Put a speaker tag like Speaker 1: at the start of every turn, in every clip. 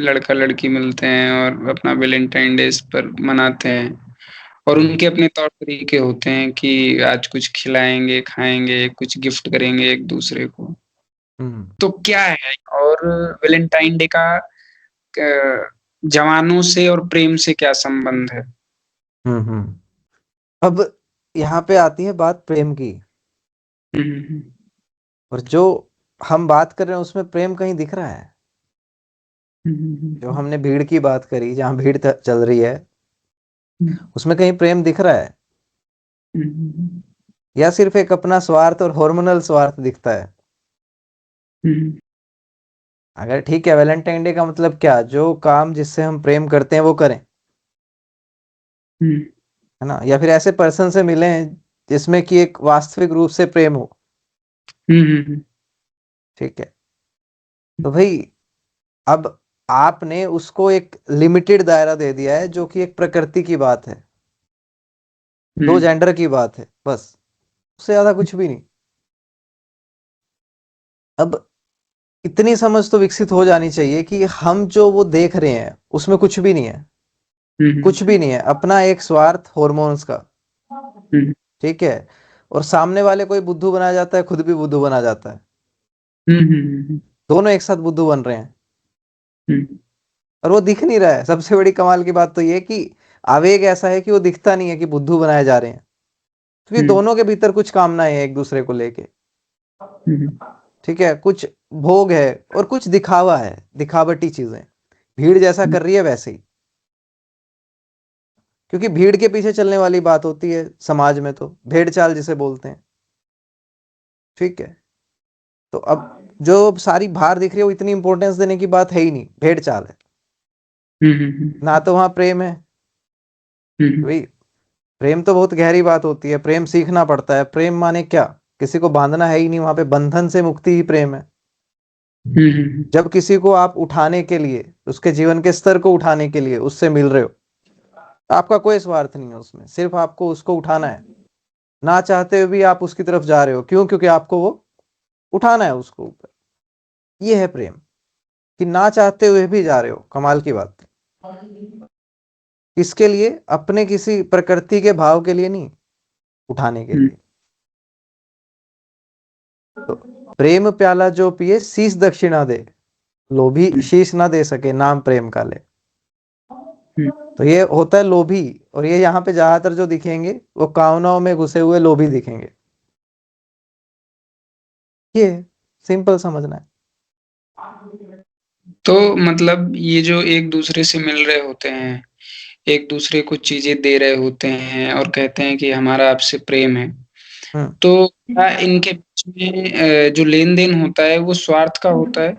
Speaker 1: लड़का लड़की मिलते हैं और अपना वैलेंटाइन डे पर मनाते हैं और
Speaker 2: हम्म
Speaker 1: उनके अपने तौर तरीके होते हैं कि आज कुछ खिलाएंगे, खाएंगे, कुछ गिफ्ट करेंगे एक दूसरे को।
Speaker 2: हम्म
Speaker 1: तो क्या है और वैलेंटाइन डे का जवानों से और प्रेम से क्या संबंध है?
Speaker 2: हम्म। अब यहाँ पे आती है बात प्रेम की।
Speaker 1: हम्म
Speaker 2: और जो हम बात कर रहे हैं उसमें प्रेम कहीं दिख रहा है? जो
Speaker 1: हम्म
Speaker 2: हमने भीड़ की बात करी, जहाँ भीड़ चल रही है,
Speaker 1: हम्म
Speaker 2: उसमें कहीं प्रेम दिख रहा है?
Speaker 1: हम्म
Speaker 2: या सिर्फ एक अपना स्वार्थ और हार्मोनल स्वार्थ दिखता है?
Speaker 1: हम्म
Speaker 2: अगर ठीक है, वैलेंटाइन डे का मतलब क्या? जो काम जिससे हम प्रेम करते हैं वो करें,
Speaker 1: हम्म
Speaker 2: है ना? या फिर ऐसे पर्सन से मिलें जिसमें कि एक वास्तविक रूप से प्रेम हो।
Speaker 1: हम्म
Speaker 2: ठीक है, तो भाई अब आपने उसको एक लिमिटेड दायरा दे दिया है, जो कि एक प्रकृति की बात है, दो
Speaker 1: हम्म
Speaker 2: जेंडर की बात है, बस। उससे ज्यादा कुछ भी नहीं। अब इतनी समझ तो विकसित हो जानी चाहिए कि हम जो वो देख रहे हैं उसमें कुछ भी नहीं है।
Speaker 1: हम्म
Speaker 2: कुछ भी नहीं है, अपना एक स्वार्थ हॉर्मोन्स का।
Speaker 1: हम्म
Speaker 2: ठीक है, और सामने वाले कोई बुद्धू बनाया जाता है, खुद भी बुद्धू बना जाता है।
Speaker 1: हम्म
Speaker 2: दोनों एक साथ बुद्धू बन रहे हैं,
Speaker 1: हम्म
Speaker 2: और वो दिख नहीं रहा है। सबसे बड़ी कमाल की बात तो ये कि आवेग ऐसा है कि वो दिखता नहीं है कि बुद्धू बनाए जा रहे हैं, क्योंकि
Speaker 1: हम्म
Speaker 2: दोनों के भीतर कुछ कामनाएं हैं एक दूसरे को लेके।
Speaker 1: हम्म
Speaker 2: ठीक है, कुछ भोग है और कुछ दिखावा है, दिखावटी चीजें। भीड़ जैसा कर रही है वैसे ही, क्योंकि भीड़ के पीछे चलने वाली बात होती है समाज में, तो भेड़ चाल जिसे बोलते हैं। ठीक है, तो अब जो सारी बाहर दिख रही है वो इतनी इंपॉर्टेंस देने की बात है ही नहीं, भेड़ चाल है। ना तो वहां प्रेम है भाई। प्रेम तो बहुत गहरी बात होती है, प्रेम सीखना पड़ता है। प्रेम माने क्या? किसी को बांधना है ही नहीं, वहां पे बंधन से मुक्ति ही प्रेम है। जब किसी को आप उठाने के लिए, उसके जीवन के स्तर को उठाने के लिए उससे मिल रहे हो, तो आपका कोई स्वार्थ नहीं है उसमें, सिर्फ आपको उसको उठाना है। ना चाहते हुए भी आप उसकी तरफ जा रहे हो, क्यों? क्योंकि आपको वो उठाना है उसको ऊपर। ये है प्रेम, कि ना चाहते हुए भी जा रहे हो। कमाल की बात। किसके लिए? अपने किसी प्रकृति के भाव के लिए नहीं, उठाने के लिए। तो प्रेम प्याला जो पिए शीश दक्षिणा दे, लोभी शीश ना दे सके नाम प्रेम का ले। तो ये होता है लोभी, और ये यहाँ पे ज्यादातर जो दिखेंगे वो कामनाओं में घुसे हुए लोभी दिखेंगे। ये सिंपल समझना है।
Speaker 1: तो मतलब ये जो एक दूसरे से मिल रहे होते हैं, एक दूसरे को चीजें दे रहे होते हैं और कहते हैं कि हमारा आपसे प्रेम है,
Speaker 2: हम्म
Speaker 1: तो क्या इनके बीच में जो लेन देन होता है वो स्वार्थ का होता है?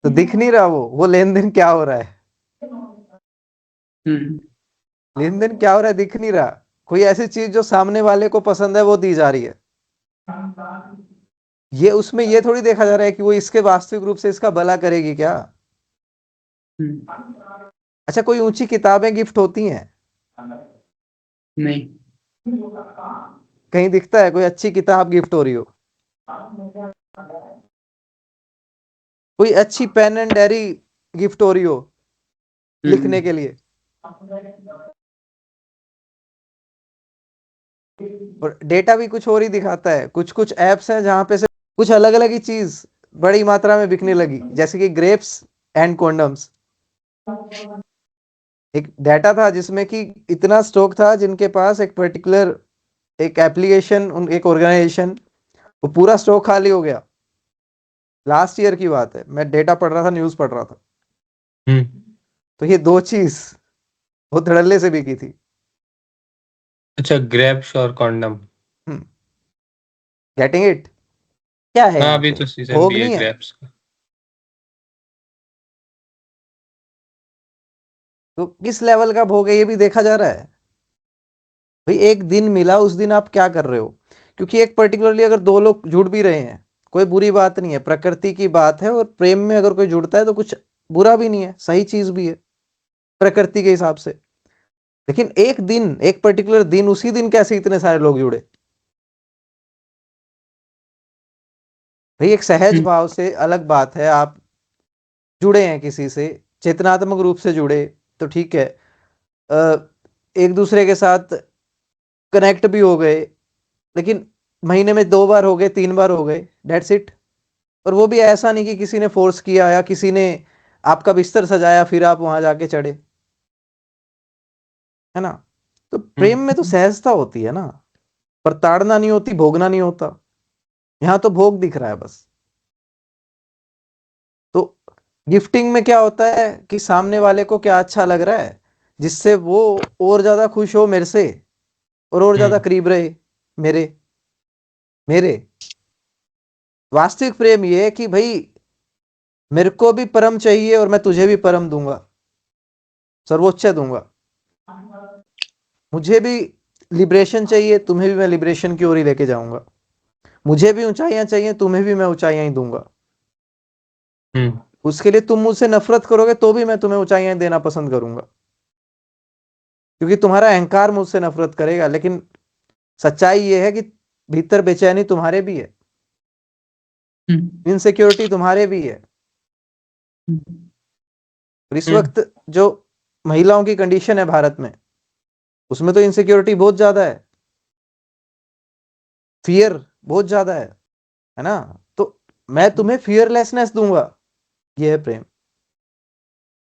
Speaker 2: तो दिख नहीं रहा वो लेन देन क्या हो रहा है?
Speaker 1: हम्म
Speaker 2: लेन देन क्या हो रहा है दिख नहीं रहा। कोई ऐसी चीज जो सामने वाले को पसंद है वो दी जा रही है। ये उसमें ये थोड़ी देखा जा रहा है कि वो इसके वास्तविक रूप से इसका भला करेगी क्या।
Speaker 1: हम्म,
Speaker 2: अच्छा, कोई ऊंची किताबें गिफ्ट होती हैं?
Speaker 1: नहीं।
Speaker 2: कहीं दिखता है कोई अच्छी किताब गिफ्ट हो रही हो? कोई अच्छी पेन एंड डायरी गिफ्ट हो रही हो लिखने के
Speaker 1: हम्म
Speaker 2: लिए? और डेटा भी कुछ और ही दिखाता है। कुछ कुछ एप्स हैं जहां पे से कुछ अलग अलग ही चीज बड़ी मात्रा में बिकने लगी, जैसे कि ग्रेप्स एंड कॉन्डम्स। एक डाटा था जिसमें कि इतना स्टॉक था, जिनके पास एक पर्टिकुलर एक एप्लीकेशन, एक ऑर्गेनाइजेशन, वो पूरा स्टॉक खाली हो गया। लास्ट ईयर की बात है, मैं डेटा पढ़ रहा था, न्यूज पढ़ रहा था।
Speaker 3: हम्म।
Speaker 2: तो ये दो चीज वो धड़ल्ले से बिकी थी।
Speaker 3: अच्छा, ग्रेप्स और कॉन्डम।
Speaker 2: Getting it? क्या है
Speaker 3: हाँ,
Speaker 2: यहाँ
Speaker 3: अभी
Speaker 2: पे?
Speaker 3: तो सीजन
Speaker 2: भोग
Speaker 3: भी है
Speaker 2: नहीं है?
Speaker 3: ग्रेप्स का।
Speaker 2: तो किस लेवल का भोग है ये भी देखा जा रहा है। भाई एक दिन मिला, उस दिन आप क्या कर रहे हो? क्योंकि एक पर्टिकुलरली अगर दो लोग जुड़ भी रहे हैं, कोई बुरी बात नहीं है, प्रकृति की बात है। और प्रेम में अगर कोई जुड़ता है तो कुछ बुरा भी नहीं है, सही चीज भी है प्रकृति के हिसाब से। लेकिन एक दिन, एक पर्टिकुलर दिन, उसी दिन कैसे इतने सारे लोग जुड़े? भाई एक सहज
Speaker 1: हम्म
Speaker 2: भाव से अलग बात है। आप जुड़े हैं किसी से, चेतनात्मक रूप से जुड़े, तो ठीक है, एक दूसरे के साथ कनेक्ट भी हो गए, लेकिन महीने में 2 बार हो गए, 3 बार हो गए, दैट्स इट। और वो भी ऐसा नहीं कि किसी ने फोर्स किया या किसी ने आपका बिस्तर सजाया फिर आप वहां जाके चढ़े, है ना। तो प्रेम में तो
Speaker 3: हम्म
Speaker 2: सहजता होती है ना, प्रताड़ना नहीं होती, भोगना नहीं होता। यहाँ तो भोग दिख रहा है बस। तो गिफ्टिंग में क्या होता है कि सामने वाले को क्या अच्छा लग रहा है, जिससे वो और ज्यादा खुश हो मेरे से, और ज्यादा
Speaker 3: हम्म
Speaker 2: करीब रहे मेरे मेरे वास्तविक प्रेम ये है कि भाई मेरे को भी परम चाहिए और मैं तुझे भी परम दूंगा, सर्वोच्च दूंगा। मुझे भी लिबरेशन चाहिए, तुम्हें भी मैं लिबरेशन की ओर ही लेके जाऊंगा। मुझे भी ऊंचाइयां चाहिए, तुम्हें भी मैं ऊंचाइयां ही दूंगा।
Speaker 3: हम्म
Speaker 2: उसके लिए तुम मुझसे नफरत करोगे तो भी मैं तुम्हें ऊंचाइयां देना पसंद करूंगा, क्योंकि तुम्हारा अहंकार मुझसे नफरत करेगा। लेकिन सच्चाई ये है कि भीतर बेचैनी तुम्हारे भी है,
Speaker 1: हम्म,
Speaker 2: इनसिक्योरिटी तुम्हारे भी है।
Speaker 1: हम्म,
Speaker 2: और इस
Speaker 3: हम्म
Speaker 2: वक्त जो महिलाओं की कंडीशन है भारत में, उसमें तो इनसिक्योरिटी बहुत ज्यादा है, फियर बहुत ज्यादा है ना। तो मैं तुम्हें फियरलेसनेस दूंगा, ये है प्रेम।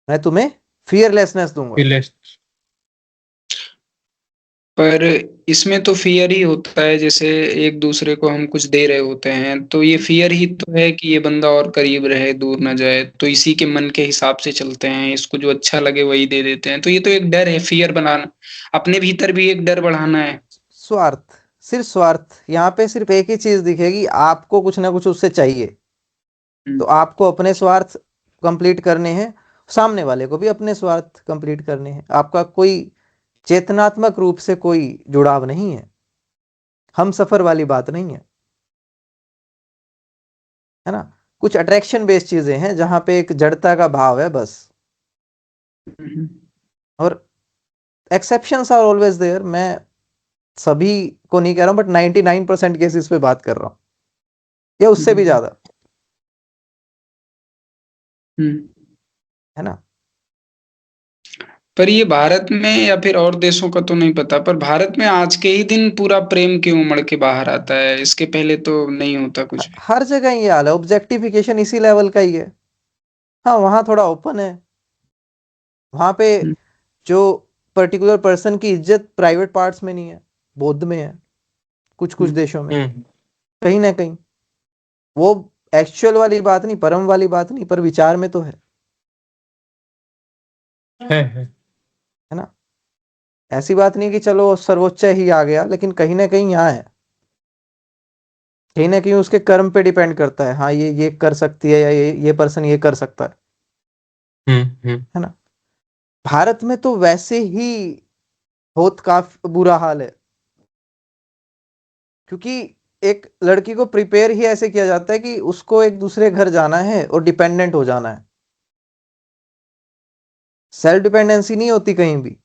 Speaker 2: मैं तुम्हें फियरलेसनेस दूंगा।
Speaker 3: fearless।
Speaker 1: पर इसमें तो फियर ही होता है, जैसे एक दूसरे को हम कुछ दे रहे होते हैं तो ये फियर ही तो है कि ये बंदा और करीब रहे, दूर ना जाए, तो इसी के मन के हिसाब से चलते हैं, इसको जो अच्छा लगे वही दे देते हैं। तो ये तो एक डर है, फियर बनाना, अपने भीतर भी एक डर बढ़ाना है।
Speaker 2: स्वार्थ, सिर्फ स्वार्थ। यहाँ पे सिर्फ एक ही चीज दिखेगी, आपको कुछ ना कुछ उससे चाहिए। तो
Speaker 1: हम्म,
Speaker 2: आपको अपने स्वार्थ कंप्लीट करने हैं, सामने वाले को भी अपने स्वार्थ कंप्लीट करने हैं। आपका कोई चेतनात्मक रूप से कोई जुड़ाव नहीं है, हम सफर वाली बात नहीं है ना। कुछ अट्रैक्शन बेस्ड चीजें हैं जहां पे एक जड़ता का भाव है बस।
Speaker 1: हम्म,
Speaker 2: और एक्सेप्शंस आर ऑलवेज देयर। मैं सभी को नहीं कह रहा हूं, बट 99% केसेस पे बात कर रहा हूं, या उससे भी
Speaker 1: हम्म,
Speaker 2: ज्यादा,
Speaker 1: हम्म।
Speaker 2: है ना।
Speaker 1: पर ये भारत में या फिर और देशों का तो नहीं पता, पर भारत में आज के ही दिन पूरा प्रेम क्यों उमड़ के बाहर आता है, इसके पहले तो नहीं होता कुछ भी।
Speaker 2: हर जगह ये हाल है, ऑब्जेक्टिफिकेशन इसी लेवल का ही है। हाँ, वहां थोड़ा ओपन है, वहां पे
Speaker 1: हम्म,
Speaker 2: जो पर्टिकुलर पर्सन की इज्जत प्राइवेट पार्ट्स में नहीं है, बौद्ध में है, कुछ कुछ
Speaker 1: हम्म,
Speaker 2: देशों में,
Speaker 3: हम्म
Speaker 2: कहीं ना कहीं। वो एक्चुअल वाली बात नहीं, परम वाली बात नहीं, पर विचार में तो
Speaker 3: है।
Speaker 2: है ना। ऐसी बात नहीं कि चलो सर्वोच्च ही आ गया, लेकिन कहीं ना कहीं यहाँ है, कहीं ना कहीं उसके कर्म पे डिपेंड करता है। हाँ, ये कर सकती है, या ये पर्सन ये कर सकता
Speaker 3: हम्म
Speaker 2: है ना। भारत में तो वैसे ही बहुत काफी बुरा हाल है, क्योंकि एक लड़की को प्रिपेयर ही ऐसे किया जाता है कि उसको एक दूसरे घर जाना है और डिपेंडेंट हो जाना है। सेल्फ डिपेंडेंसी नहीं होती कहीं भी।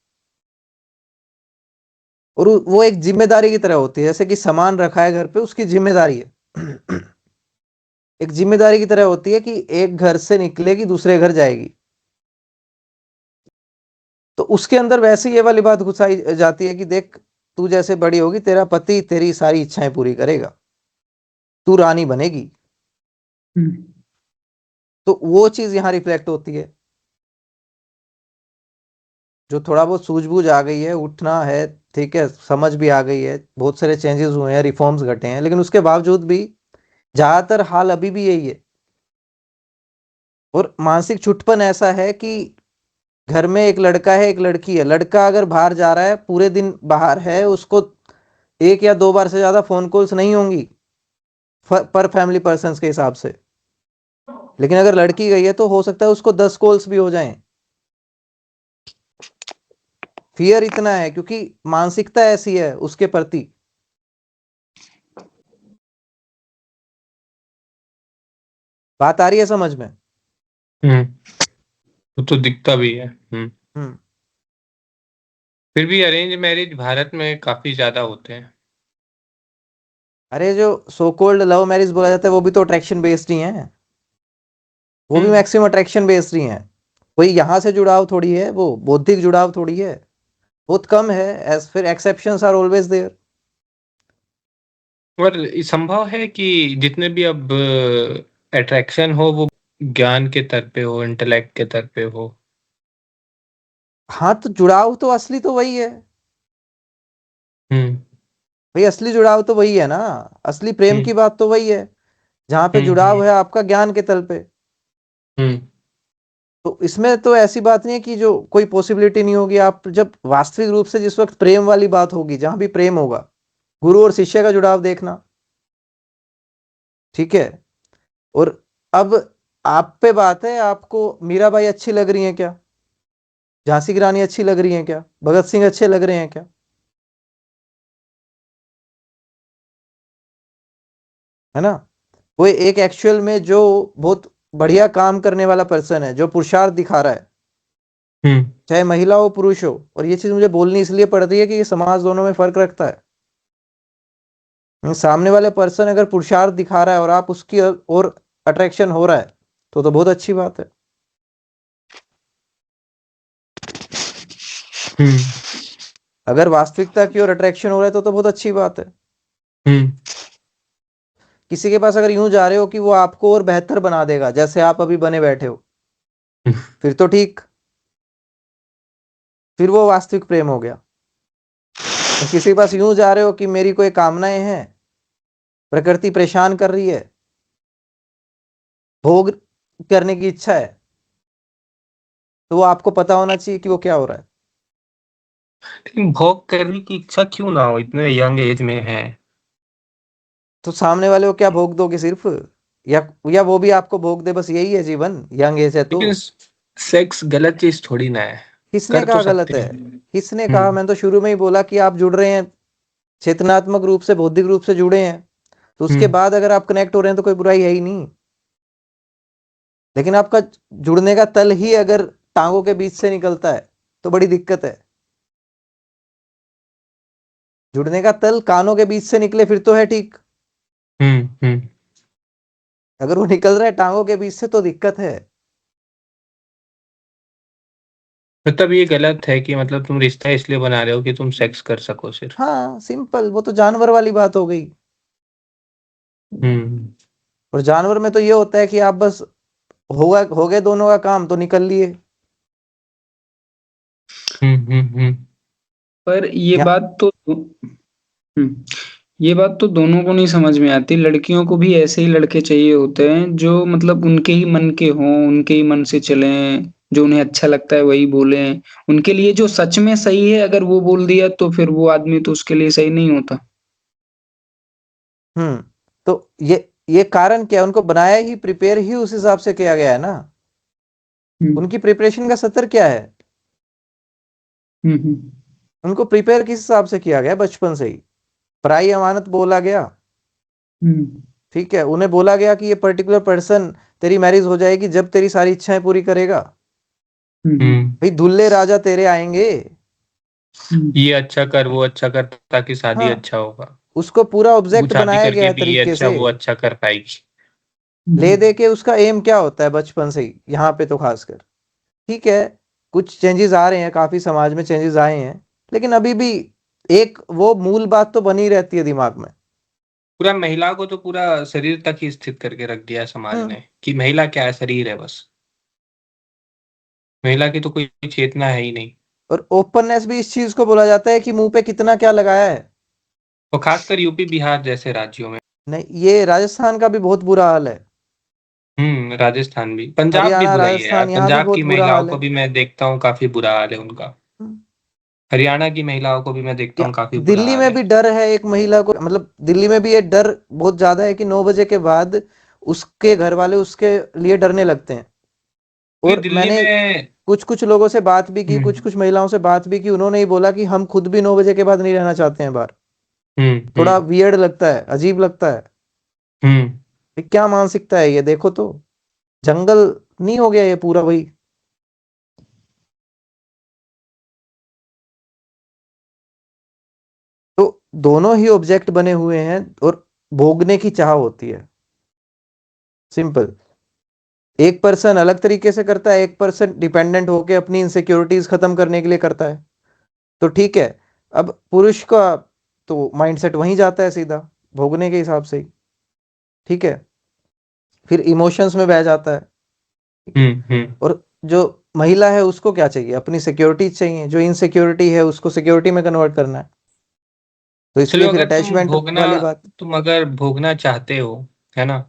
Speaker 2: और वो एक जिम्मेदारी की तरह होती है, जैसे कि सामान रखा है घर पे, उसकी जिम्मेदारी है। एक जिम्मेदारी की तरह होती है कि एक घर से निकलेगी दूसरे घर जाएगी। तो उसके अंदर वैसे ही ये वाली बात घुसाई जाती है कि देख, तू जैसे बड़ी होगी, तेरा पति तेरी सारी इच्छाएं पूरी करेगा, तू रानी बनेगी।
Speaker 1: हम्म,
Speaker 2: तो वो चीज यहाँ रिफ्लेक्ट होती है। जो थोड़ा बहुत सूझबूझ आ गई है, उठना है, ठीक है, समझ भी आ गई है, बहुत सारे चेंजेस हुए हैं, रिफॉर्म्स घटे हैं, लेकिन उसके बावजूद भी ज्यादातर हाल अभी भी यही है। और मानसिक छुटपन ऐसा है कि घर में एक लड़का है, एक लड़की है। लड़का अगर बाहर जा रहा है, पूरे दिन बाहर है, उसको 1 या 2 बार से ज्यादा फोन कॉल्स नहीं होंगी पर फैमिली पर्सन के हिसाब से। लेकिन अगर लड़की गई है तो हो सकता है उसको 10 कॉल्स भी हो जाएं। फियर इतना है क्योंकि मानसिकता ऐसी है उसके प्रति। बात आ रही है समझ में?
Speaker 3: हम्म वो तो दिखता भी है।
Speaker 2: हम्म।
Speaker 3: फिर भी अरेंज मैरिज भारत में काफी ज्यादा होते हैं।
Speaker 2: अरे जो सो कॉल्ड लव मैरिज बोला जाता है वो भी तो अट्रैक्शन बेस्ड ही है। वो भी मैक्सिमम अट्रैक्शन बेस्ड ही है। कोई यहाँ से जुड़ाव थोड़ी है, वो बौद्धिक जुड़ाव थोड़ी है, बहुत कम है। एज फिर एक्सेप्शंस आर ऑलवेज देयर।
Speaker 3: और संभव है कि जितने भी अब अट्रैक्शन हो वो ज्ञान के तर पे हो, इंटेलेक्ट के तर पे हो।
Speaker 2: हाँ, तो जुड़ाव तो असली तो वही है
Speaker 3: हम्म
Speaker 2: भाई, असली जुड़ाव तो वही है ना। असली प्रेम
Speaker 3: हम्म
Speaker 2: की बात तो वही है, जहां पे
Speaker 3: हम्म
Speaker 2: जुड़ाव है आपका ज्ञान के तल पे।
Speaker 3: हम्म
Speaker 2: तो इसमें तो ऐसी बात नहीं है कि जो कोई पॉसिबिलिटी नहीं होगी। आप जब वास्तविक रूप से जिस वक्त प्रेम वाली बात होगी, जहां भी प्रेम होगा, गुरु और शिष्य का जुड़ाव देखना, ठीक है। और अब आप पे बात है, आपको मीराबाई अच्छी लग रही है क्या, झांसी की रानी अच्छी लग रही है क्या, भगत सिंह अच्छे लग रहे हैं क्या? है ना। वो एक एक्चुअल में जो बहुत बढ़िया काम करने वाला पर्सन है, जो पुरुषार्थ दिखा रहा है,
Speaker 3: हम्म
Speaker 2: चाहे महिला हो पुरुष हो। और ये चीज मुझे बोलनी इसलिए पड़ रही है कि ये समाज दोनों में फर्क रखता है। सामने वाले पर्सन अगर पुरुषार्थ दिखा रहा है और आप उसकी और अट्रैक्शन हो रहा है, तो बहुत अच्छी बात है।
Speaker 3: हम्म
Speaker 2: अगर वास्तविकता की ओर अट्रैक्शन हो रहा है तो बहुत अच्छी बात है।
Speaker 3: हम्म
Speaker 2: किसी के पास अगर यूं जा रहे हो कि वो आपको और बेहतर बना देगा, जैसे आप अभी बने बैठे हो, फिर तो ठीक, फिर वो वास्तविक प्रेम हो गया। और किसी के पास यूं जा रहे हो कि मेरी कोई कामनाएं हैं, प्रकृति परेशान कर रही है, भोग करने की इच्छा है, तो वो आपको पता होना चाहिए कि वो क्या हो रहा है।
Speaker 3: लेकिन भोग करने की इच्छा क्यों ना हो, इतने यंग एज में है।
Speaker 2: तो सामने वाले को क्या भोग दोगे सिर्फ, या वो भी आपको भोग दे? बस यही है जीवन, यंग एज है तो।
Speaker 3: लेकिन सेक्स गलत चीज थोड़ी ना है।
Speaker 2: किसने
Speaker 3: कर तो
Speaker 2: कहा गलत
Speaker 3: सकते
Speaker 2: है?
Speaker 3: हैं।
Speaker 2: किसने कहा? मैंने तो शुरू में ही बोला कि आप जुड़ रहे हैं, चेतनात्मक रूप से, बौद्धिक रूप से जुड़े हैं, तो उसके
Speaker 3: हम्म
Speaker 2: बाद अगर आप कनेक्ट हो रहे हैं तो कोई बुराई है ही नहीं। लेकिन आपका जुड़ने का तल ही अगर टांगों के बीच से निकलता है तो बड़ी दिक्कत है। जुड़ने का तल कानों के बीच से निकले फिर तो है ठीक।
Speaker 3: हम्म।
Speaker 2: अगर वो निकल रहा है टांगों के बीच से तो दिक्कत है।
Speaker 3: मतलब ये गलत है कि मतलब तुम रिश्ता इसलिए बना रहे हो कि तुम सेक्स कर सको सिर्फ।
Speaker 2: हाँ, सिंपल, वो तो जानवर वाली बात हो गई।
Speaker 3: हम्म
Speaker 2: और जानवर में तो ये होता है कि आप बस होगा, हो गए दोनों का काम तो निकल लिए।
Speaker 3: हम्म।
Speaker 1: पर ये
Speaker 2: या
Speaker 1: बात तो हुँ, ये बात तो दोनों को नहीं समझ में आती। लड़कियों को भी ऐसे ही लड़के चाहिए होते हैं जो मतलब उनके ही मन के हों, उनके ही मन से चलें, जो उन्हें अच्छा लगता है वही बोलें। उनके लिए जो सच में सही है अगर वो बोल दिया तो फिर वो आदमी तो उसके लिए सही नहीं होता।
Speaker 2: तो ये कारण क्या है? उनको बनाया ही, प्रिपेयर ही उस हिसाब से किया गया है ना।
Speaker 1: हुँ,
Speaker 2: उनकी प्रिपरेशन का स्तर क्या है?
Speaker 1: हुँ, हुँ,
Speaker 2: उनको प्रिपेयर किस हिसाब से किया गया? बचपन से ही पराई अमानत बोला गया,
Speaker 1: हुँ,
Speaker 2: ठीक है। उन्हें बोला गया कि ये पर्टिकुलर पर्सन, तेरी मैरिज हो जाएगी जब तेरी सारी इच्छाएं पूरी करेगा।
Speaker 1: हुँ, हुँ,
Speaker 3: हम्म
Speaker 2: भाई दुल्ले राजा तेरे आएंगे।
Speaker 1: हुँ,
Speaker 3: ये अच्छा कर, वो अच्छा कर, ताकि शादी
Speaker 2: हाँ,
Speaker 3: अच्छा होगा।
Speaker 2: उसको पूरा
Speaker 3: वो
Speaker 2: ऑब्जेक्ट
Speaker 3: शादी
Speaker 2: बनाया गया
Speaker 3: करके
Speaker 2: है
Speaker 3: भी ये
Speaker 2: तरीके
Speaker 3: अच्छा,
Speaker 2: से।
Speaker 3: वो अच्छा कर पाएगी।
Speaker 2: ले दे
Speaker 1: हुँ,
Speaker 2: के उसका एम क्या होता है बचपन से ही, यहाँ पे तो खासकर, ठीक है। कुछ चेंजेस आ रहे हैं, काफी समाज में चेंजेस आए हैं, लेकिन अभी भी एक वो मूल बात तो बनी रहती है दिमाग में।
Speaker 3: पूरा महिला को तो पूरा शरीर तक ही स्थित करके रख दिया है समाज
Speaker 2: हम्म
Speaker 3: ने कि महिला क्या है, शरीर है बस। महिला की तो कोई चेतना है ही नहीं।
Speaker 2: और ओपननेस भी इस चीज को बोला जाता है कि मुंह पे कितना क्या लगाया है।
Speaker 3: और खासकर यूपी बिहार जैसे राज्यों में।
Speaker 2: नहीं, ये राजस्थान का भी बहुत बुरा हाल है।
Speaker 3: राजस्थान भी, पंजाब भी
Speaker 2: हरियाणा,
Speaker 3: बुरा ही है यार।
Speaker 2: राजस्थान, यहाँ भी
Speaker 3: पंजाब की
Speaker 2: बहुत बुरा
Speaker 3: महिलाओं
Speaker 2: हाल
Speaker 3: को
Speaker 2: है।
Speaker 3: भी मैं देखता हूँ, काफी बुरा हाल है उनका।
Speaker 2: हम्म।
Speaker 3: हरियाणा की महिलाओं को भी मैं देखता
Speaker 2: या
Speaker 3: हूँ, काफी बुरा
Speaker 2: दिल्ली
Speaker 3: हाल
Speaker 2: में
Speaker 3: है।
Speaker 2: भी डर है एक महिला को, मतलब दिल्ली में भी ये डर बहुत ज्यादा है कि 9 बजे के बाद उसके घर वाले उसके लिए डरने लगते हैं।
Speaker 3: क्योंकि
Speaker 2: और
Speaker 3: दिल्ली
Speaker 2: मैंने
Speaker 3: में
Speaker 2: कुछ कुछ लोगों से बात भी की, कुछ
Speaker 3: हम्म
Speaker 2: कुछ महिलाओं से बात भी की, उन्होंने ही बोला कि हम खुद भी 9 बजे के बाद नहीं रहना चाहते हैं बाहर। थोड़ा
Speaker 3: हम्म
Speaker 2: वियर्ड लगता है, अजीब लगता है।
Speaker 3: हम्म
Speaker 2: ये क्या मानसिकता है ये? देखो तो, जंगल नहीं हो गया ये पूरा वही। तो दोनों ही ऑब्जेक्ट बने हुए हैं और भोगने की चाह होती है, सिंपल। एक पर्सन अलग तरीके से करता है, एक पर्सन डिपेंडेंट होके अपनी इनसिक्योरिटीज खत्म करने के लिए करता है। तो ठीक है, अब पुरुष का तो माइंडसेट वहीं जाता है सीधा, भोगने के हिसाब से ही, ठीक है, फिर इमोशंस में बह जाता है, ठीक है। और जो महिला है उसको क्या चाहिए, अपनी सिक्योरिटी चाहिए, जो इनसिक्योरिटी है उसको सिक्योरिटी में कन्वर्ट करना है, तो इसलिए
Speaker 3: चलो
Speaker 2: फिर
Speaker 3: अगर
Speaker 2: अटैचमेंट वाली बात।
Speaker 3: तुम अगर भोगना चाहते हो, है ना,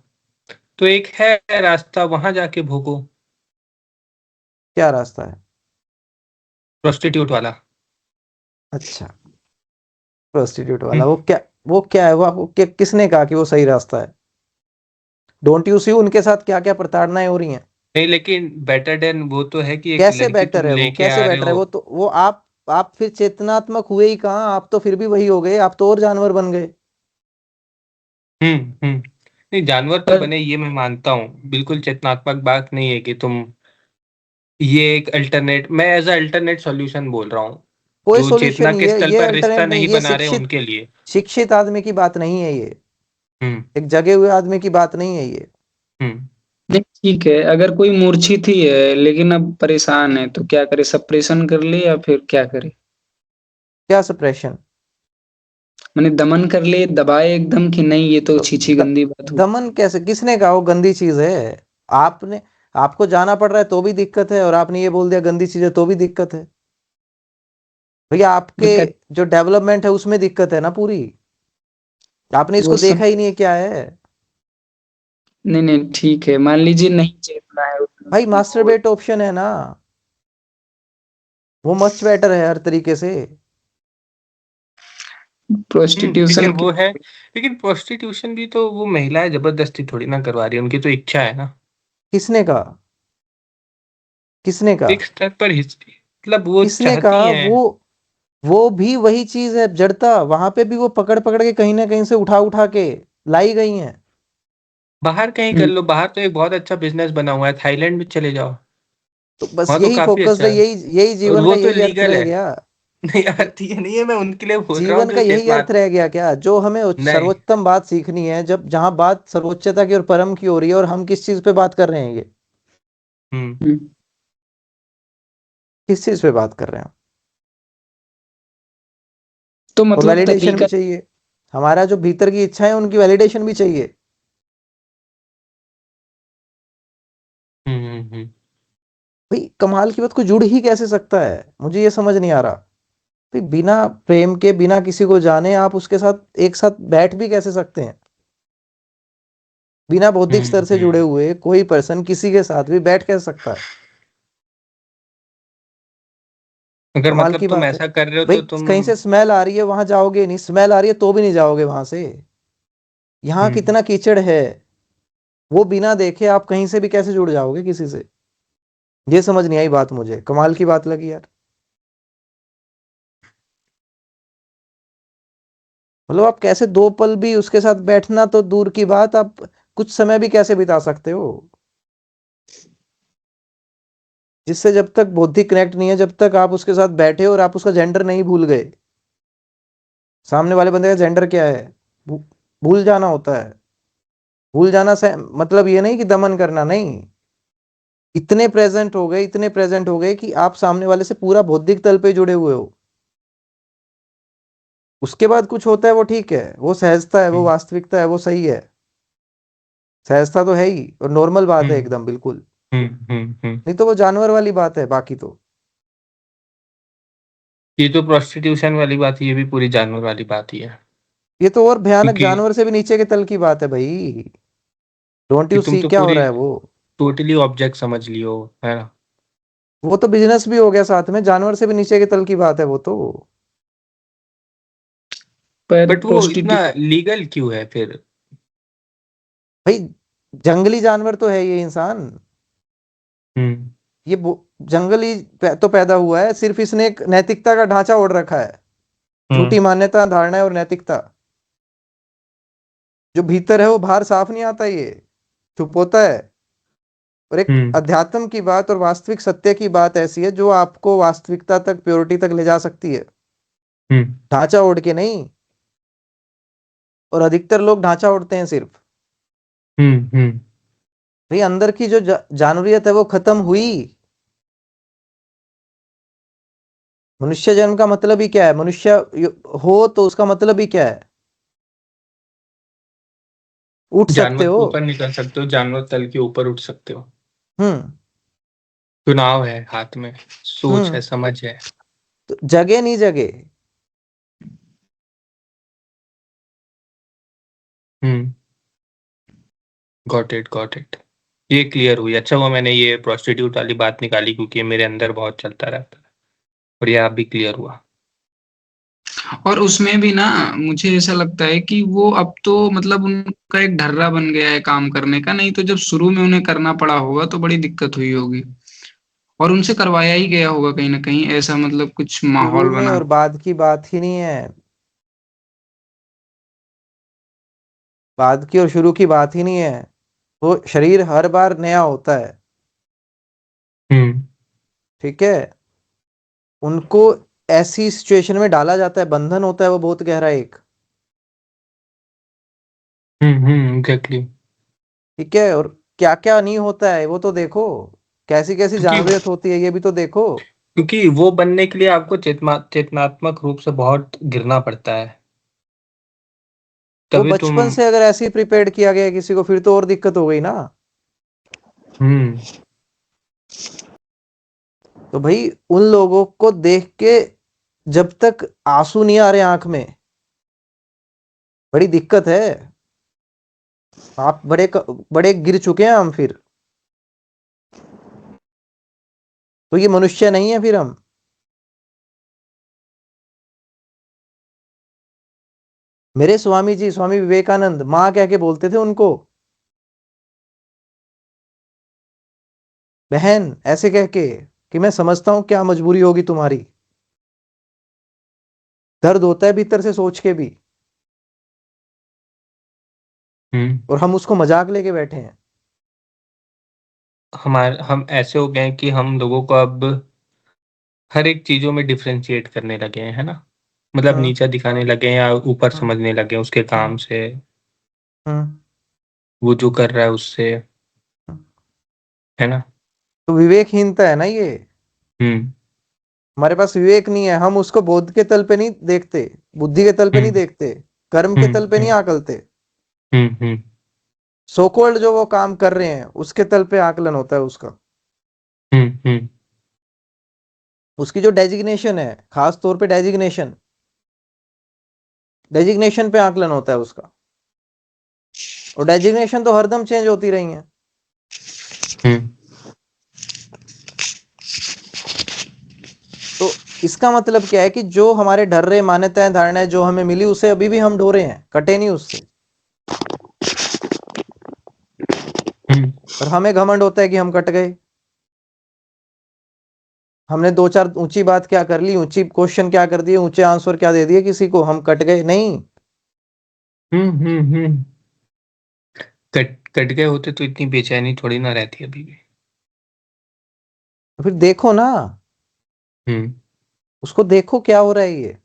Speaker 3: तो एक है रास्ता, वहां जाके भोगो।
Speaker 2: क्या रास्ता है?
Speaker 3: प्रोस्टिट्यूट वाला।
Speaker 2: अच्छा, प्रोस्टिट्यूट वाला,
Speaker 3: हम्म,
Speaker 2: वो क्या है, किसने कहा कि वो सही रास्ता है? डोंट यू सी उनके साथ क्या क्या प्रताड़नाएं हो रही हैं?
Speaker 3: नहीं लेकिन बेटर देन वो तो है कि एक
Speaker 2: कैसे
Speaker 3: लड़की
Speaker 2: बेटर
Speaker 3: तुम
Speaker 2: है वो,
Speaker 3: लेके
Speaker 2: कैसे
Speaker 3: आ रहे
Speaker 2: बेटर है
Speaker 3: हो।
Speaker 2: वो? तो वो आप फिर चेतनात्मक हुए ही कहाँ, आप तो फिर भी वही हो गए, आप तो और जानवर बन गए।
Speaker 3: हम्म हम्म नहीं, जानवर तो
Speaker 1: पर
Speaker 3: बने ये मैं मानता हूँ, बिल्कुल चेतनात्मक बात नहीं है कि तुम, ये एक अल्टरनेट, मैं एज अल्टरनेट सॉल्यूशन बोल रहा हूँ।
Speaker 2: कोई
Speaker 3: जो
Speaker 2: सॉल्यूशन
Speaker 3: चेतना
Speaker 2: नहीं
Speaker 3: के
Speaker 2: है
Speaker 3: स्तर
Speaker 2: ये,
Speaker 3: पर रिश्ता
Speaker 2: अल्टरनेट नहीं,
Speaker 3: नहीं
Speaker 2: ये
Speaker 3: बना रहे उनके लिए।
Speaker 2: शिक्षित आदमी की बात नहीं है ये,
Speaker 3: हम्म
Speaker 2: एक जगे हुए आदमी की बात नहीं है ये।
Speaker 3: हम्म
Speaker 1: नहीं, ठीक है, अगर कोई मूर्छित ही है लेकिन अब परेशान है तो क्या करे, सप्रेशन कर ले या फिर क्या करे?
Speaker 2: क्या सप्रेशन?
Speaker 1: मैंने दमन कर ले, दबाए एकदम कि नहीं ये तो
Speaker 2: तो
Speaker 1: छीछी गंदी बात हो।
Speaker 2: दमन कैसे, किसने कहा वो गंदी चीज है? आपने, आपको जाना पड़ रहा है तो भी दिक्कत है, और आपने ये बोल दिया गंदी चीज है तो भी दिक्कत है। भैया आपके
Speaker 1: दिक्कत
Speaker 2: जो डेवलपमेंट है उसमें दिक्कत है ना पूरी, आपने
Speaker 1: वो
Speaker 2: इसको
Speaker 1: सब,
Speaker 2: देखा ही नहीं है क्या है।
Speaker 1: नहीं नहीं ठीक है, मान लीजिए नहीं चेतना है
Speaker 2: भाई
Speaker 1: उसमें
Speaker 2: मास्टर
Speaker 1: और
Speaker 2: बेट ऑप्शन है ना, वो मच बेटर है हर तरीके से।
Speaker 1: प्रोस्टिट्यूशन
Speaker 3: लेकिन
Speaker 1: की।
Speaker 3: वो है, लेकिन प्रोस्टिट्यूशन भी तो वो महिलाएं जबरदस्ती थोड़ी ना करवा रही है, उनकी तो इच्छा है ना।
Speaker 2: किसने कहा? किसने कहा?
Speaker 3: एक स्तर पर मतलब वो
Speaker 2: किसने
Speaker 3: चाहती
Speaker 2: कहा?
Speaker 3: हैं।
Speaker 2: वो भी वही चीज है, जड़ता, वहां पे भी वो पकड़ पकड़ के कहीं ना कहीं से उठा उठा के लाई गई हैं।
Speaker 3: बाहर कहीं कर
Speaker 1: हम्म,
Speaker 3: लो, बाहर तो एक बहुत अच्छा बिजनेस बना हुआ है, थाईलैंड में चले जाओ।
Speaker 2: तो बस
Speaker 3: वहां तो
Speaker 2: यही
Speaker 3: काफी
Speaker 2: फोकस्ड
Speaker 3: अच्छा
Speaker 2: है,
Speaker 3: है,
Speaker 2: यही
Speaker 3: और
Speaker 2: जीवन
Speaker 3: वो
Speaker 2: का
Speaker 3: तो
Speaker 2: यही अर्थ
Speaker 3: लीगल
Speaker 2: रह
Speaker 3: है।
Speaker 2: गया।
Speaker 3: नहीं यार ठीक है, नहीं है, मैं उनके लिए बोल रहा हूँ
Speaker 2: जीवन का
Speaker 3: जो
Speaker 2: यही अर्थ
Speaker 3: चेतना।
Speaker 2: रह गया क्या, जो हमें
Speaker 3: नहीं।
Speaker 2: सर्वोत्तम बात सीखनी है, जब जहां बात सर्वोच्चता की और परम की हो रही है, और हम किस चीज पे बात कर रहे हैं, ये
Speaker 3: हम्म
Speaker 1: हम्म।
Speaker 2: किस चीज पे बात कर रहे हैं?
Speaker 1: तो
Speaker 2: और
Speaker 1: मतलब
Speaker 2: वैलिडेशन भी
Speaker 1: तरीका,
Speaker 2: चाहिए, हमारा जो भीतर की इच्छा है उनकी वैलिडेशन भी चाहिए।
Speaker 3: हम्म।
Speaker 2: भाई कमाल की बात, को जुड़ ही कैसे सकता है, मुझे ये समझ नहीं आ रहा। भाई बिना प्रेम के, बिना किसी को जाने, आप उसके साथ एक साथ बैठ भी कैसे सकते हैं? बिना बौद्धिक स्तर से जुड़े
Speaker 3: हम्म।
Speaker 2: हुए कोई पर्सन किसी के साथ भी बैठ कैसे सकता है?
Speaker 3: अगर
Speaker 2: कमाल
Speaker 3: मतलब
Speaker 2: की
Speaker 3: तुम
Speaker 2: बात है।
Speaker 3: ऐसा कर रहे हो
Speaker 2: भाई
Speaker 3: तो तुम।
Speaker 2: कहीं से स्मेल आ रही है, वहां जाओगे नहीं, स्मेल आ रही है तो भी नहीं जाओगे वहां से। यहाँ
Speaker 3: हम्म
Speaker 2: कितना कीचड़ है, वो बिना देखे आप कहीं से भी कैसे जुड़ जाओगे किसी से? ये समझ नहीं आई बात, मुझे कमाल की बात लगी यार। मतलब आप कैसे दो पल भी उसके साथ बैठना तो दूर की बात, आप कुछ समय भी कैसे बिता सकते हो जिससे, जब तक बौद्धिक कनेक्ट नहीं है, जब तक आप उसके साथ बैठे और आप उसका जेंडर नहीं भूल गए, सामने वाले बंदे का जेंडर क्या है, भू- भूल जाना होता है। भूल जाना से मतलब ये नहीं कि दमन करना नहीं, इतने प्रेजेंट हो गए, इतने प्रेजेंट हो गए कि आप सामने वाले से पूरा बौद्धिक तल पे जुड़े हुए हो। उसके बाद कुछ होता है वो ठीक है, वो सहजता है, वो
Speaker 3: हम्म
Speaker 2: वास्तविकता है, वो सही है, सहजता तो है ही और नॉर्मल बात है
Speaker 3: हम्म
Speaker 2: एकदम बिल्कुल।
Speaker 3: हम्म।
Speaker 2: नहीं तो वो जानवर वाली बात है बाकी तो।
Speaker 3: ये तो प्रोस्टिट्यूशन वाली बात, ये भी पूरी जानवर वाली बात ही है।
Speaker 2: ये तो और भयानक,
Speaker 3: क्योंकि
Speaker 2: जानवर से भी नीचे के तल की बात है भाई। डोंट
Speaker 3: कि
Speaker 2: यू
Speaker 3: तुम
Speaker 2: सी
Speaker 3: तो
Speaker 2: क्या हो
Speaker 3: पूरी
Speaker 2: रहा है वो?
Speaker 3: टोटली ऑब्जेक्ट समझ लियो, है ना।
Speaker 2: वो तो बिजनेस भी हो गया साथ में, जानवर से भी नीचे के तल की बात है वो तो।
Speaker 1: पर
Speaker 3: बट वो इतना
Speaker 1: प्रोस्टिट्यूट,
Speaker 2: भाई
Speaker 3: लीगल क्यों है फिर?
Speaker 2: जंगली जानवर तो है ये इंसान,
Speaker 3: हम्म
Speaker 2: ये जंगली तो पैदा हुआ है, सिर्फ इसने एक नैतिकता का ढांचा ओढ़ रखा है,
Speaker 3: हम्म
Speaker 2: झूठी मान्यता, धारणा और नैतिकता। जो भीतर है वो बाहर साफ नहीं आता, ये चुप होता है। और एक
Speaker 3: हम्म
Speaker 2: अध्यात्म की बात और वास्तविक सत्य की बात ऐसी है जो आपको वास्तविकता तक, प्योरिटी तक ले जा सकती है,
Speaker 3: हम्म
Speaker 2: ढांचा ओढ़ के नहीं। और अधिकतर लोग ढांचा ओढ़ते हैं सिर्फ।
Speaker 3: हम्म।
Speaker 2: भाई अंदर की जो जानवरियत है वो खत्म हुई। मनुष्य जन्म का मतलब ही क्या है? मनुष्य हो तो उसका मतलब ही क्या है? उठ सकते
Speaker 3: जानवर
Speaker 2: हो।
Speaker 3: के ऊपर निकल सकते हो, जानवर तल के ऊपर उठ सकते हो।
Speaker 2: हम्म।
Speaker 3: चुनाव है हाथ में, सोच है,
Speaker 2: हम्म।
Speaker 3: समझ है।
Speaker 2: तो जगे नहीं जगे।
Speaker 3: हम्म। Got it. ये क्लियर हुई। अच्छा हुआ मैंने ये प्रोस्टिट्यूट वाली बात निकाली, क्योंकि ये मेरे अंदर बहुत चलता रहता है, और ये आप भी क्लियर हुआ।
Speaker 1: और उसमें भी ना मुझे ऐसा लगता है कि वो अब तो मतलब उनका एक ढर्रा बन गया है काम करने का, नहीं तो जब शुरू में उन्हें करना पड़ा होगा तो बड़ी दिक्कत हुई होगी, और उनसे करवाया ही गया होगा कहीं ना कहीं, ऐसा मतलब कुछ
Speaker 2: शुरू
Speaker 1: माहौल
Speaker 2: में
Speaker 1: बना।
Speaker 2: और बाद की बात ही नहीं है। बाद की और शुरू की बात ही नहीं है। वो शरीर हर बार नया होता है।
Speaker 3: हम्म
Speaker 2: ठीक है। उनको ऐसी सिचुएशन में डाला जाता है, बंधन होता है वो बहुत गहरा एक।
Speaker 3: एग्जैक्टली।
Speaker 2: ठीक है। और क्या क्या नहीं होता है वो तो देखो। कैसी कैसी
Speaker 3: क्योंकि
Speaker 2: जानवरियत होती है ये भी तो देखो।
Speaker 3: क्योंकि वो बनने के लिए आपको चेतनात्मक रूप से बहुत गिरना पड़ता है,
Speaker 2: वो
Speaker 3: तभी तुम।
Speaker 2: बचपन से अगर ऐसे ही प्रिपेयर्ड किया गया है किसी को, फिर तो और दिक्कत हो गई ना।
Speaker 3: हम्म
Speaker 2: तो भाई उन लोगों को देख के जब तक आंसू नहीं आ रहे आंख में, बड़ी दिक्कत है। आप बड़े गिर चुके हैं हम फिर। तो ये मनुष्य नहीं है फिर हम। मेरे स्वामी जी, स्वामी विवेकानंद, माँ कह के बोलते थे उनको, बहन ऐसे कह के, कि मैं समझता हूं क्या मजबूरी होगी तुम्हारी। दर्द होता है भीतर से सोच के भी।
Speaker 3: हम्म
Speaker 2: और हम उसको मजाक लेके बैठे हैं।
Speaker 3: हम ऐसे हो गए हैं कि हम लोगों को अब हर एक चीजों में डिफरेंशिएट करने लगे हैं, है ना। मतलब
Speaker 2: हम्म।
Speaker 3: नीचा दिखाने लगे हैं या ऊपर
Speaker 2: हम्म।
Speaker 3: समझने लगे हैं उसके काम
Speaker 2: हम्म।
Speaker 3: से,
Speaker 2: हम्म।
Speaker 3: वो जो कर रहा है उससे,
Speaker 2: हम्म।
Speaker 3: है ना।
Speaker 2: तो विवेकहीनता है ना ये।
Speaker 3: हम्म
Speaker 2: हमारे पास विवेक नहीं है, हम उसको बोध के तल पे नहीं देखते, बुद्धि के तल पे नहीं
Speaker 3: हम्म
Speaker 2: देखते, कर्म के
Speaker 3: हम्म
Speaker 2: तल पे नहीं
Speaker 3: हम्म
Speaker 2: आकलते।
Speaker 3: हम्म
Speaker 2: सोकोल्ड जो वो काम कर रहे हैं उसके तल पे आकलन होता है उसका।
Speaker 3: हम्म।
Speaker 2: उसकी जो डेजिग्नेशन है, खास तौर पे डेजिग्नेशन, डेजिग्नेशन पे आकलन होता है उसका। और डेजिग्नेशन तो हरदम चेंज होती रही है।
Speaker 3: हम्म
Speaker 2: तो इसका मतलब क्या है कि जो हमारे डर्रे मान्यताएं धारणाएं जो हमें मिली उसे अभी भी हम ढो रहे हैं, कटे नहीं उससे।
Speaker 3: हम्म
Speaker 2: और हमें घमंड होता है कि हम कट गए। हमने दो चार ऊंची बात क्या कर ली, ऊंची क्वेश्चन क्या कर दिए, ऊंचे आंसर क्या दे दिए किसी को, हम कट गए नहीं।
Speaker 3: हम्म। कट कट गए होते तो इतनी बेचैनी थोड़ी ना रहती अभी भी।
Speaker 2: तो फिर देखो ना,
Speaker 3: हम्म
Speaker 2: उसको देखो क्या हो रहा है ये।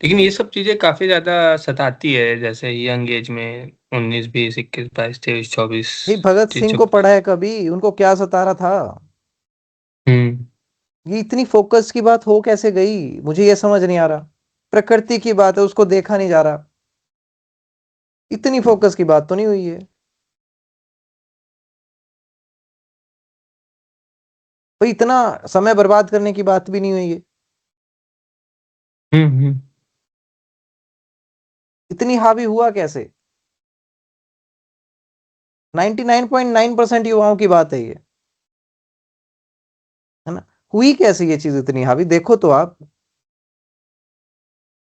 Speaker 3: लेकिन ये सब चीजें काफी ज्यादा सताती है, जैसे यंग एज में 19 20 21 22 23 24
Speaker 2: भाई भगत सिंह
Speaker 3: चीजों।
Speaker 2: को पढ़ा है कभी? उनको क्या सता रहा था?
Speaker 3: हम्म
Speaker 2: ये इतनी फोकस की बात हो कैसे गई, मुझे ये समझ नहीं आ रहा। प्रकृति की बात है, उसको देखा नहीं जा रहा। इतनी फोकस की बात तो नहीं हुई है। भाई इतना समय बर्बाद करने की बात भी नहीं हुई है।
Speaker 3: हम्म।
Speaker 2: इतनी हावी हुआ कैसे? 99.9% युवाओं की बात है ये, है ना। हुई कैसे ये चीज इतनी हावी? देखो तो आप,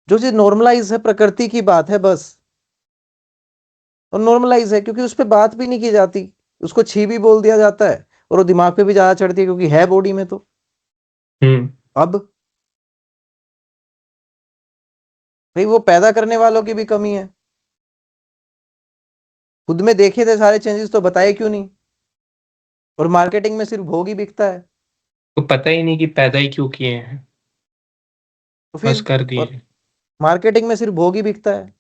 Speaker 2: जो चीज नॉर्मलाइज है, प्रकृति की बात है बस। और नॉर्मलाइज है क्योंकि उस पर बात भी नहीं की जाती। उसको छी भी बोल दिया जाता है, और वो दिमाग पे भी ज्यादा चढ़ती है क्योंकि है बॉडी में तो।
Speaker 3: हम्म
Speaker 2: अब भाई वो पैदा करने वालों की भी कमी है। खुद में देखे थे सारे चेंजेस तो बताए क्यों नहीं? और मार्केटिंग में सिर्फ भोग ही बिकता है।
Speaker 3: तो पता ही नहीं कि पैदा ही क्यों किए हैं,
Speaker 2: तो
Speaker 3: बस
Speaker 2: फिर,
Speaker 3: कर
Speaker 2: और
Speaker 3: दिए।
Speaker 2: मार्केटिंग में सिर्फ भोग ही बिकता है।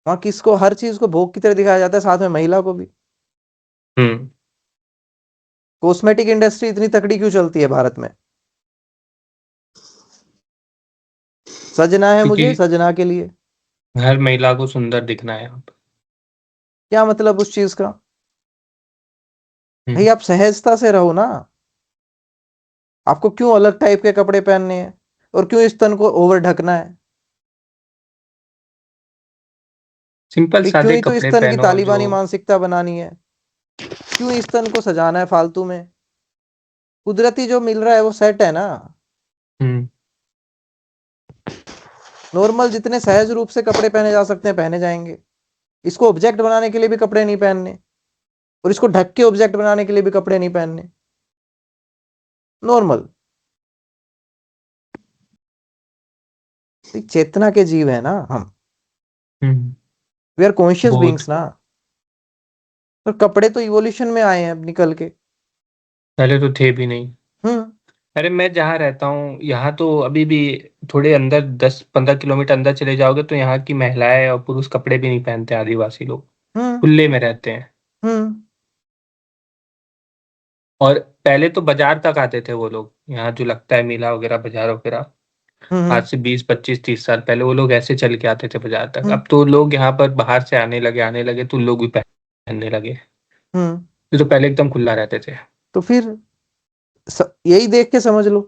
Speaker 2: वहां किसको हर चीज को भोग की तरह दिखाया जाता है, साथ में महिला को भी।
Speaker 3: हम्म।
Speaker 2: कॉस्मेटिक इंडस्ट्री इतनी तकड़ी क्यों चलती है भारत में? सजना है मुझे,
Speaker 3: क्योंकि
Speaker 2: सजना के लिए।
Speaker 3: हर महिला को सुंदर दिखना है यहाँ पर।
Speaker 2: क्या मतलब उस चीज का? भाई
Speaker 3: हम्म।
Speaker 2: आप सहजता से रहो ना। आपको क्यों अलग टाइप के कपड़े पहनने हैं, और क्यों इस तन को ओवर ढकना है?
Speaker 3: सिंपल
Speaker 2: भाई क्यों
Speaker 3: सादे
Speaker 2: ही तो इस
Speaker 3: कपड़े
Speaker 2: तन की
Speaker 3: पहनो जो।
Speaker 2: तालिबानी मानसिकता बनानी है? क्यों इस तन को सजाना है फालतू में? कुदरती जो मिल रहा है वो सेट है ना।
Speaker 3: हम्म।
Speaker 2: नॉर्मल जितने सहज रूप से कपड़े पहने जा सकते हैं पहने जाएंगे। इसको ऑब्जेक्ट बनाने के लिए भी कपड़े नहीं पहनने, और इसको ढक के ऑब्जेक्ट बनाने के लिए भी कपड़े नहीं पहनने। नॉर्मल। चेतना के जीव है ना हम।
Speaker 3: हम्म।
Speaker 2: वी आर कॉन्शियस
Speaker 3: बहुत।
Speaker 2: बींग्स ना। पर कपड़े तो इवोल्यूशन में आए हैं अब निकल के।
Speaker 3: पहले तो थे भी नहीं।
Speaker 2: हम्म।
Speaker 3: अरे मैं जहाँ रहता हूँ यहाँ तो अभी भी थोड़े अंदर 10-15 किलोमीटर अंदर चले जाओगे तो यहाँ की महिलाएं और पुरुष कपड़े भी नहीं पहनते, आदिवासी लोग
Speaker 2: हम्म।
Speaker 3: खुले में रहते हैं।
Speaker 2: हम्म।
Speaker 3: और पहले तो बाजार तक आते थे वो लोग, यहाँ जो लगता है मेला वगैरह, बाजार वगैरह। आज
Speaker 2: हम्म।
Speaker 3: से 20-25-30 साल पहले वो लोग ऐसे चल के आते थे बाजार तक।
Speaker 2: हम्म।
Speaker 3: अब तो लोग यहाँ पर बाहर से आने लगे तो लोग भी पहनने लगे।
Speaker 2: हम्म।
Speaker 3: ये तो पहले एकदम खुला रहते थे।
Speaker 2: तो फिर यही देख के समझ लो।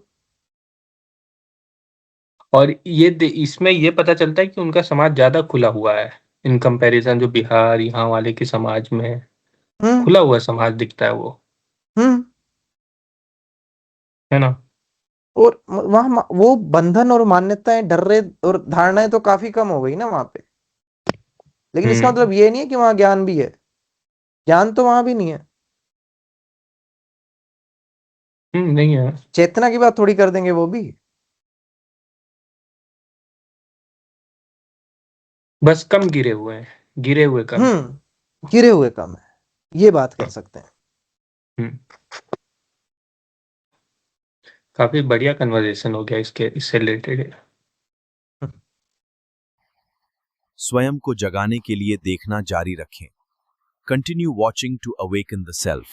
Speaker 3: और इसमें ये पता चलता है कि उनका समाज ज्यादा खुला हुआ है इन कंपैरिजन जो बिहार यहाँ वाले के समाज में है।
Speaker 2: हम्म।
Speaker 3: खुला हुआ समाज दिखता है वो,
Speaker 2: हम्म।
Speaker 3: है ना।
Speaker 2: और वहां वो बंधन और मान्यताएं, डर्रे और धारणाएं तो काफी कम हो गई ना वहां पे। लेकिन इसका
Speaker 3: हम्म।
Speaker 2: मतलब ये नहीं है कि वहां ज्ञान भी है। ज्ञान तो वहां भी नहीं है।
Speaker 3: नहीं है।
Speaker 2: चेतना की बात थोड़ी कर देंगे वो भी।
Speaker 3: बस कम गिरे हुए हैं, गिरे हुए कम है।
Speaker 2: गिरे हुए कम है, ये बात कर सकते हैं।
Speaker 3: हम्म। काफी बढ़िया कन्वर्सेशन हो गया इससे रिलेटेड।
Speaker 4: स्वयं को जगाने के लिए देखना जारी रखें। Continue watching to awaken the self.